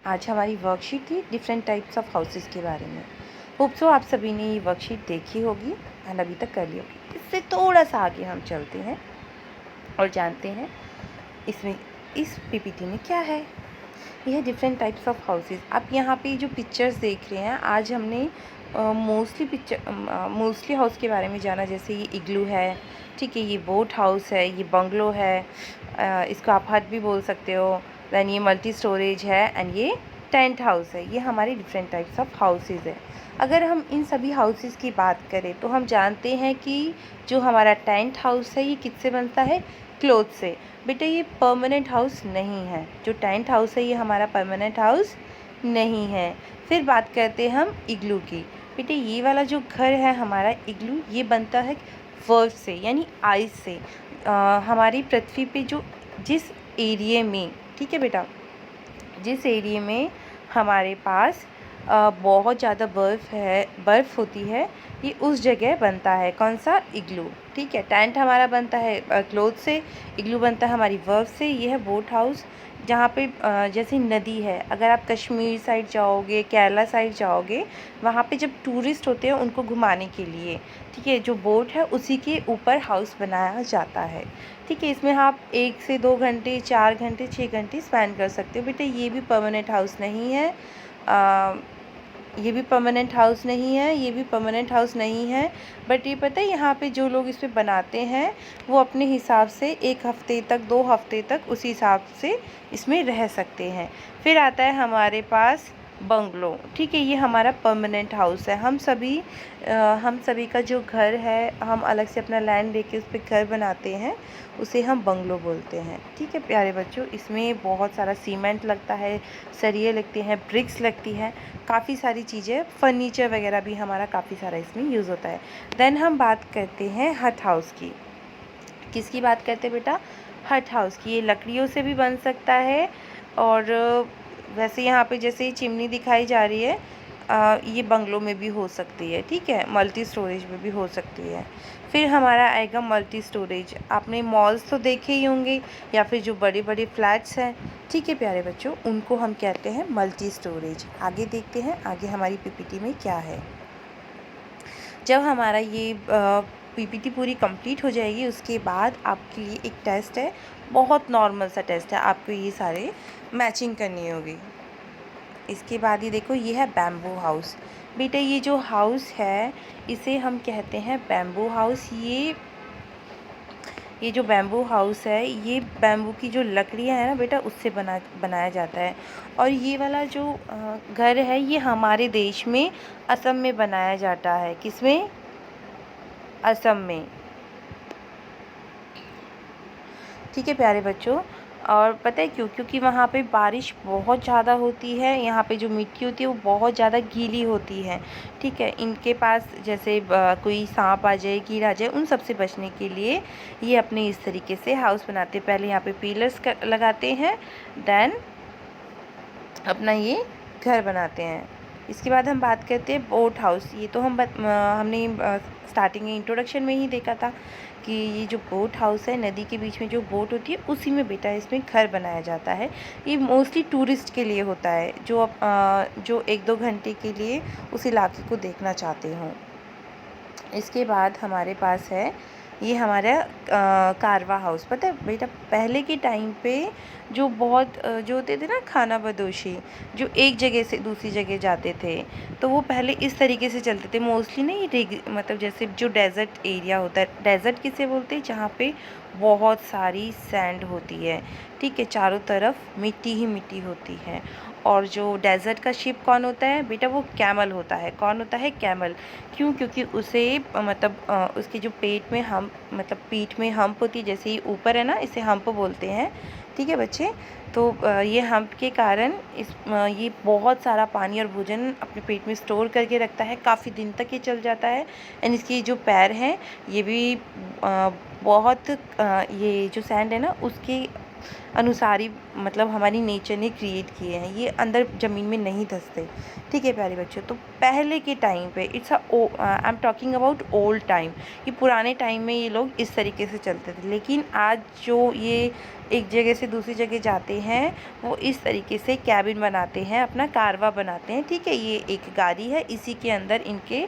आज हमारी वर्कशीट थी डिफरेंट टाइप्स ऑफ हाउसेस के बारे में। होप सो आप सभी ने ये वर्कशीट देखी होगी एंड अभी तक कर ली होगी। इससे थोड़ा सा आगे हम चलते हैं और जानते हैं इसमें इस पीपीटी में क्या है। यह है डिफरेंट टाइप्स ऑफ हाउसेस। आप यहाँ पे जो पिक्चर्स देख रहे हैं, आज हमने मोस्टली हाउस के बारे में जाना। जैसे ये इग्लू है, ठीक है, ये बोट हाउस है, ये बंगलो है, इसको आप हट भी बोल सकते हो। दैन ये मल्टी स्टोरेज है एंड ये टेंट हाउस है। ये हमारे डिफरेंट टाइप्स ऑफ हाउसेस है। अगर हम इन सभी हाउसेस की बात करें तो हम जानते हैं कि जो हमारा टेंट हाउस है ये किससे बनता है? क्लोथ से। बेटा ये परमानेंट हाउस नहीं है। जो टेंट हाउस है ये हमारा परमानेंट हाउस नहीं है। फिर बात करते हैं हम इग्लू की। बेटे ये वाला जो घर है हमारा इग्लू, ये बनता है बर्फ से यानी आइस से। हमारी पृथ्वी पे जो जिस एरिया में, ठीक है बेटा, जिस एरिया में हमारे पास बहुत ज़्यादा बर्फ़ होती है, ये उस जगह बनता है कौन सा? इग्लू। ठीक है, टेंट हमारा बनता है क्लोथ से, इग्लू बनता है हमारी बर्फ़ से। ये है बोट हाउस, जहाँ पे जैसे नदी है। अगर आप कश्मीर साइड जाओगे, केरला साइड जाओगे, वहाँ पे जब टूरिस्ट होते हैं उनको घुमाने के लिए, ठीक है, जो बोट है उसी के ऊपर हाउस बनाया जाता है। ठीक है, इसमें आप 1 से 2 घंटे, 4 घंटे, 6 घंटे स्पेंड कर सकते हो। बेटा ये भी परमानेंट हाउस नहीं है, ये भी परमानेंट हाउस नहीं है, ये भी परमानेंट हाउस नहीं है। बट ये पता है यहाँ पे जो लोग इस पे बनाते हैं वो अपने हिसाब से 1 हफ़्ते तक, 2 हफ़्ते तक उसी हिसाब से इसमें रह सकते हैं। फिर आता है हमारे पास बंगलो। ठीक है, ये हमारा परमानेंट हाउस है। हम सभी का जो घर है, हम अलग से अपना लैंड लेके उस पर घर बनाते हैं, उसे हम बंगलो बोलते हैं। ठीक है प्यारे बच्चों, इसमें बहुत सारा सीमेंट लगता है, सरिये लगते हैं, ब्रिक्स लगती हैं, काफ़ी सारी चीज़ें, फर्नीचर वगैरह भी हमारा काफ़ी सारा इसमें यूज़ होता है। देन हम बात करते हैं हट हाउस की। किसकी बात करते हैं बेटा? हट हाउस की। ये लकड़ियों से भी बन सकता है और वैसे यहाँ पे जैसे ही चिमनी दिखाई जा रही है, ये बंगलों में भी हो सकती है। ठीक है, मल्टी स्टोरेज में भी हो सकती है। फिर हमारा आएगा मल्टी स्टोरेज। आपने मॉल्स तो देखे ही होंगे या फिर जो बड़े बड़े फ्लैट्स हैं, ठीक है प्यारे बच्चों, उनको हम कहते हैं मल्टी स्टोरेज। आगे देखते हैं आगे हमारी पीपीटी में क्या है। जब हमारा ये पीपीटी पूरी कंप्लीट हो जाएगी, उसके बाद आपके लिए एक टेस्ट है, बहुत नॉर्मल सा टेस्ट है। आपको ये सारे मैचिंग करनी होगी। इसके बाद ये देखो, ये है बैम्बू हाउस। बेटा ये जो हाउस है इसे हम कहते हैं बैम्बू हाउस। ये जो बैम्बू हाउस है, ये बैम्बू की जो लकड़ियाँ हैं ना बेटा, उससे बनाया जाता है। और ये वाला जो घर है ये हमारे देश में असम में बनाया जाता है। किसमें? असम में। ठीक है प्यारे बच्चों, और पता है क्यों? क्योंकि वहाँ पे बारिश बहुत ज़्यादा होती है। यहाँ पे जो मिट्टी होती है वो बहुत ज़्यादा गीली होती है। ठीक है, इनके पास जैसे कोई सांप आ जाए, कीड़ा आ जाए, उन सब से बचने के लिए ये अपने इस तरीके से हाउस बनाते हैं। पहले यहाँ पे पिलर्स लगाते हैं, देन अपना ये घर बनाते हैं। इसके बाद हम बात करते हैं बोट हाउस। ये तो हमने स्टार्टिंग में इंट्रोडक्शन में ही देखा था कि ये जो बोट हाउस है, नदी के बीच में जो बोट होती है उसी में बेटा इसमें घर बनाया जाता है। ये मोस्टली टूरिस्ट के लिए होता है, जो 1-2 घंटे के लिए उस इलाके को देखना चाहते हों। इसके बाद हमारे पास है ये हमारा कारवा हाउस। पता है बेटा, पहले के टाइम पे जो होते थे ना खाना बदोशी, जो एक जगह से दूसरी जगह जाते थे, तो वो पहले इस तरीके से चलते थे। मोस्टली ना ये मतलब जैसे जो डेज़र्ट एरिया होता है, डेज़र्ट किसे बोलते हैं? जहाँ पे बहुत सारी सैंड होती है। ठीक है, चारों तरफ मिट्टी ही मिट्टी होती है। और जो डेज़र्ट का शिप कौन होता है बेटा? वो कैमल होता है। कौन होता है? कैमल। क्यों? क्योंकि उसे उसके जो पेट में पीठ में हम्प होती है, जैसे ही ऊपर है ना, इसे हम्प बोलते हैं। ठीक है बच्चे, तो ये हम्प के कारण ये बहुत सारा पानी और भोजन अपने पेट में स्टोर करके रखता है, काफ़ी दिन तक ये चल जाता है। एंड इसके जो पैर हैं ये भी बहुत ये जो सैंड है ना उसके अनुसार ही मतलब हमारी नेचर ने क्रिएट किए हैं, ये अंदर ज़मीन में नहीं धंसते। ठीक है प्यारे बच्चों, तो पहले के टाइम पे I am talking about old time, ये पुराने टाइम में ये लोग इस तरीके से चलते थे। लेकिन आज जो ये एक जगह से दूसरी जगह जाते हैं वो इस तरीके से कैबिन बनाते हैं, अपना कारवा बनाते हैं। ठीक है, ये एक गाड़ी है, इसी के अंदर इनके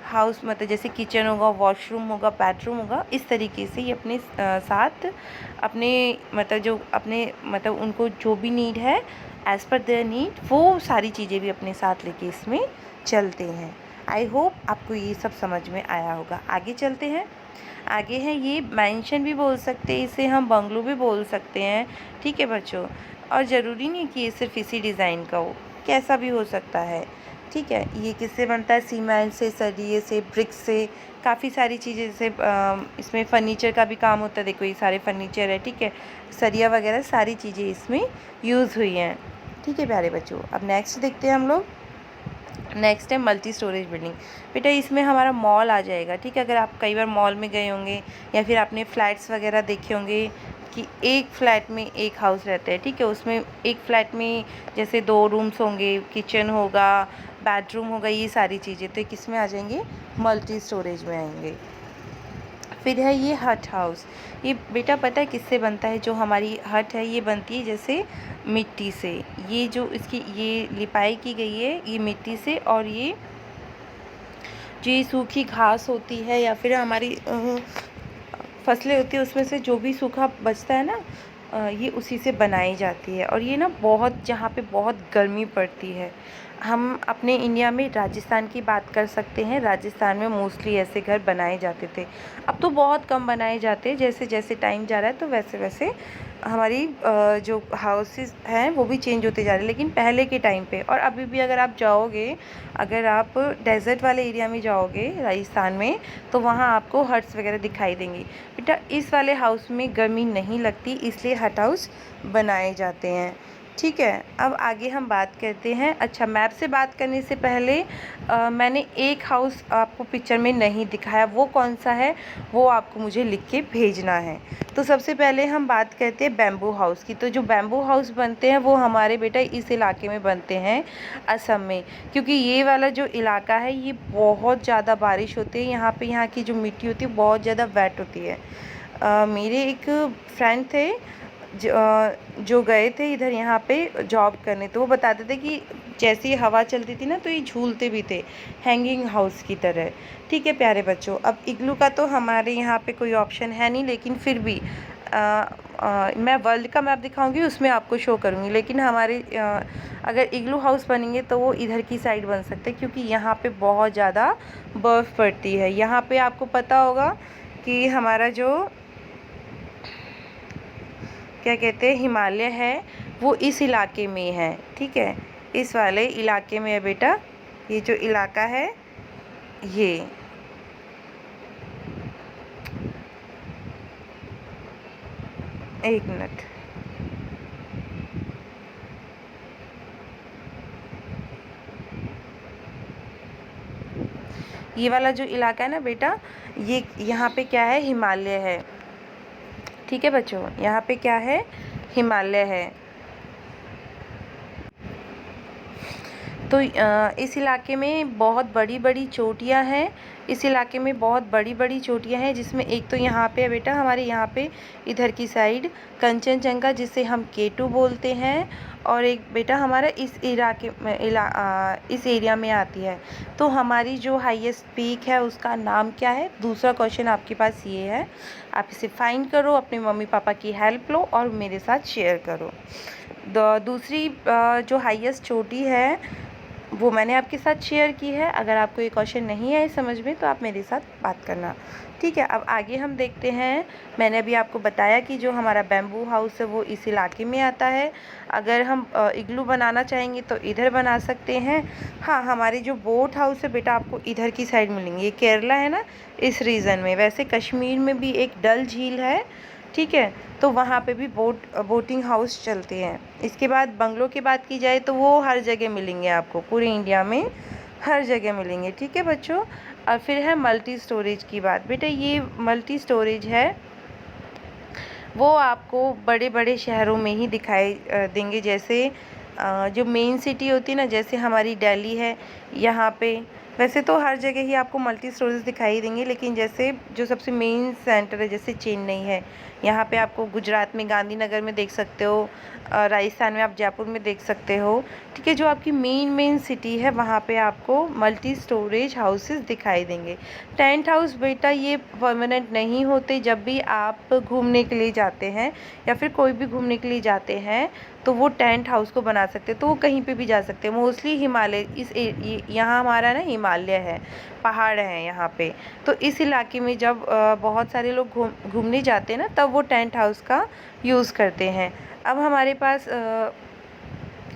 हाउस मतलब जैसे किचन होगा, वॉशरूम होगा, बेडरूम होगा, इस तरीके से ये अपने साथ अपने मतलब जो अपने मतलब उनको जो भी नीड है एज़ पर देयर नीड, वो सारी चीज़ें भी अपने साथ लेके इसमें चलते हैं। आई होप आपको ये सब समझ में आया होगा। आगे चलते हैं। आगे है ये मैंशन भी बोल सकते हैं, इसे हम बंगलो भी बोल सकते हैं। ठीक है बच्चों, और ज़रूरी नहीं कि ये सिर्फ इसी डिज़ाइन का हो, कैसा भी हो सकता है। ठीक है, ये किससे बनता है? सीमेंट से, सरिये से, ब्रिक्स से, काफ़ी सारी चीज़ें, जैसे इसमें फ़र्नीचर का भी काम होता है। देखो ये सारे फर्नीचर है। ठीक है, सरिया वगैरह सारी चीज़ें इसमें यूज़ हुई हैं। ठीक है प्यारे बच्चों, अब नेक्स्ट देखते हैं हम लोग। नेक्स्ट है मल्टी स्टोरेज बिल्डिंग। बेटा इसमें हमारा मॉल आ जाएगा। ठीक है, अगर आप कई बार मॉल में गए होंगे या फिर आपने फ्लैट्स वगैरह देखे होंगे कि एक फ्लैट में एक हाउस रहता है। ठीक है, उसमें एक फ्लैट में जैसे 2 रूम्स होंगे, किचन होगा, बेडरूम होगा, ये सारी चीज़ें तो किस में आ जाएंगे? मल्टी स्टोरेज में आएंगे। फिर है ये हट हाउस। ये बेटा पता है किससे बनता है? जो हमारी हट है ये बनती है जैसे मिट्टी से। ये जो इसकी ये लिपाई की गई है ये मिट्टी से, और ये जो ये सूखी घास होती है या फिर हमारी फसलें होती है उसमें से जो भी सूखा बचता है ना, ये उसी से बनाई जाती है। और ये ना बहुत, जहाँ पे बहुत गर्मी पड़ती है, हम अपने इंडिया में राजस्थान की बात कर सकते हैं। राजस्थान में मोस्टली ऐसे घर बनाए जाते थे। अब तो बहुत कम बनाए जाते हैं, जैसे जैसे टाइम जा रहा है तो वैसे वैसे हमारी जो हाउसेस हैं वो भी चेंज होते जा रहे हैं। लेकिन पहले के टाइम पे और अभी भी अगर आप जाओगे, अगर आप डेजर्ट वाले एरिया में जाओगे राजस्थान में, तो वहाँ आपको हट्स वगैरह दिखाई देंगी। बेटा इस वाले हाउस में गर्मी नहीं लगती, इसलिए हट हाउस बनाए जाते हैं। ठीक है, अब आगे हम बात करते हैं। अच्छा, मैप से बात करने से पहले मैंने एक हाउस आपको पिक्चर में नहीं दिखाया, वो कौन सा है वो आपको मुझे लिख के भेजना है। तो सबसे पहले हम बात करते हैं बैम्बू हाउस की। तो जो बैम्बू हाउस बनते हैं वो हमारे बेटा इस इलाके में बनते हैं, असम में। क्योंकि ये वाला जो इलाका है ये बहुत ज़्यादा बारिश होती है यहाँ पे, यहाँ की जो मिट्टी होती है बहुत ज़्यादा वेट होती है। मेरे एक फ्रेंड थे जो गए थे इधर यहाँ पे जॉब करने, तो वो बताते थे कि जैसे ही हवा चलती थी ना तो ये झूलते भी थे हैंगिंग हाउस की तरह। ठीक है प्यारे बच्चों, अब इग्लू का तो हमारे यहाँ पे कोई ऑप्शन है नहीं, लेकिन फिर भी मैं वर्ल्ड का मैप दिखाऊंगी, उसमें आपको शो करूँगी। लेकिन हमारे अगर इग्लू हाउस बनेंगे तो वो इधर की साइड बन सकते हैं, क्योंकि यहाँ पे बहुत ज़्यादा बर्फ़ पड़ती है। यहाँ पे आपको पता होगा कि हमारा जो क्या कहते हैं हिमालय है वो इस इलाके में है। ठीक है, इस वाले इलाके में है बेटा, ये जो इलाका है ये। एक मिनट, ये वाला जो इलाका है ना बेटा, ये यहाँ पे क्या है? हिमालय है। ठीक है बच्चों, यहाँ पे क्या है? हिमालय है। तो इस इलाके में बहुत बड़ी बड़ी चोटियाँ हैं। इस इलाके में बहुत बड़ी बड़ी चोटियाँ हैं, जिसमें एक तो यहाँ पे है बेटा, हमारे यहाँ पे इधर की साइड कंचनजंगा, जिसे हम केटू बोलते हैं, और एक बेटा हमारा इस इलाके में इस एरिया में आती है। तो हमारी जो हाईएस्ट पीक है उसका नाम क्या है? दूसरा क्वेश्चन आपके पास ये है, आप इसे फाइंड करो, अपने मम्मी पापा की हेल्प लो और मेरे साथ शेयर करो। दूसरी जो हाईएस्ट चोटी है वो मैंने आपके साथ शेयर की है। अगर आपको ये क्वेश्चन नहीं आए समझ में तो आप मेरे साथ बात करना। ठीक है, अब आगे हम देखते हैं। मैंने अभी आपको बताया कि जो हमारा बैम्बू हाउस है वो इस इलाके में आता है। अगर हम इग्लू बनाना चाहेंगे तो इधर बना सकते हैं। हाँ, हमारे जो बोट हाउस है बेटा आपको इधर की साइड मिलेंगे। ये केरला है ना, इस रीजन में। वैसे कश्मीर में भी एक डल झील है, ठीक है, तो वहाँ पे भी बोटिंग हाउस चलते हैं। इसके बाद बंगलों की बात की जाए तो वो हर जगह मिलेंगे आपको, पूरे इंडिया में हर जगह मिलेंगे। ठीक है बच्चों, और फिर है मल्टी स्टोरेज की बात। बेटा ये मल्टी स्टोरेज है, वो आपको बड़े बड़े शहरों में ही दिखाई देंगे। जैसे जो मेन सिटी होती है ना, जैसे हमारी दिल्ली है, यहाँ पे वैसे तो हर जगह ही आपको मल्टी स्टोरेज दिखाई देंगे, लेकिन जैसे जो सबसे मेन सेंटर है जैसे चेन्नई है, यहाँ पे आपको गुजरात में गांधीनगर में देख सकते हो, राजस्थान में आप जयपुर में देख सकते हो। ठीक है, जो आपकी मेन सिटी है वहाँ पे आपको मल्टी स्टोरेज हाउसेस दिखाई देंगे। टेंट हाउस बेटा ये परमानेंट नहीं होते। जब भी आप घूमने के लिए जाते हैं या फिर कोई भी घूमने के लिए जाते हैं तो वो टेंट हाउस को बना सकते हैं, तो वो कहीं पे भी जा सकते हैं। मोस्टली हिमालय यहाँ हमारा ना हिमालय है, पहाड़ हैं यहाँ पे, तो इस इलाके में जब बहुत सारे लोग घूमने जाते हैं ना, तब वो टेंट हाउस का यूज़ करते हैं। अब हमारे पास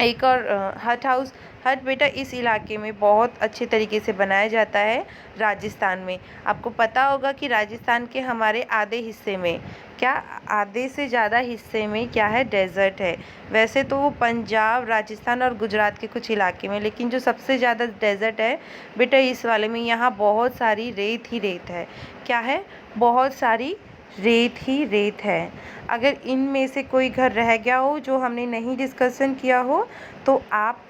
एक और हट हाउस। हट बेटा इस इलाके में बहुत अच्छे तरीके से बनाया जाता है, राजस्थान में। आपको पता होगा कि राजस्थान के हमारे आधे हिस्से में, क्या आधे से ज़्यादा हिस्से में क्या है, डेजर्ट है। वैसे तो वो पंजाब, राजस्थान और गुजरात के कुछ इलाके में, लेकिन जो सबसे ज़्यादा डेजर्ट है बेटा इस वाले में, यहाँ बहुत सारी रेत ही रेत है। क्या है, बहुत सारी रेत ही रेत है। अगर इनमें से कोई घर रह गया हो जो हमने नहीं डिस्कशन किया हो तो आप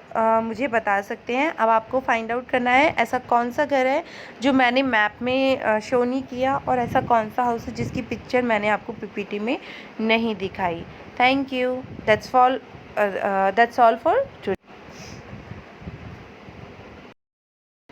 मुझे बता सकते हैं। अब आपको फाइंड आउट करना है ऐसा कौन सा घर है जो मैंने मैप में शो नहीं किया, और ऐसा कौन सा हाउस है जिसकी पिक्चर मैंने आपको पीपीटी में नहीं दिखाई। Thank you, that's all for today.